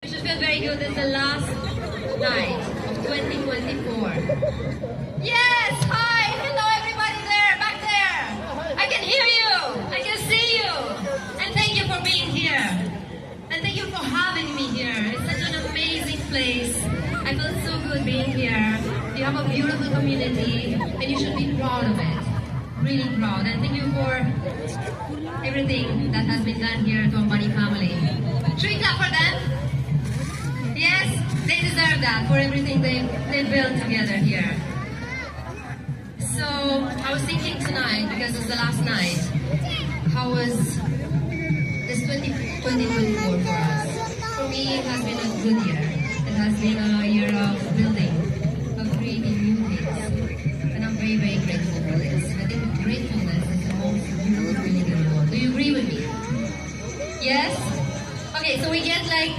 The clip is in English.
You should feel very good. It's the last night of 2024. Yes! Hi! Hello everybody there, back there! I can hear you! I can see you! And thank you for being here. And thank you for having me here. It's such an amazing place. I feel so good being here. You have a beautiful community and you should be proud of it. Really proud. And thank you for everything that has been done here to Ambani family. Should we clap for them? Yes, they deserve that for everything they built together here. So I was thinking tonight, because it's the last night, how was this 2024 for us? For me, it has been a good year. It has been a year of building, of creating new things. And I'm very, very grateful for this. I think gratefulness is the most beautiful feeling in the world. Do you agree with me? Yes? Okay, so we get like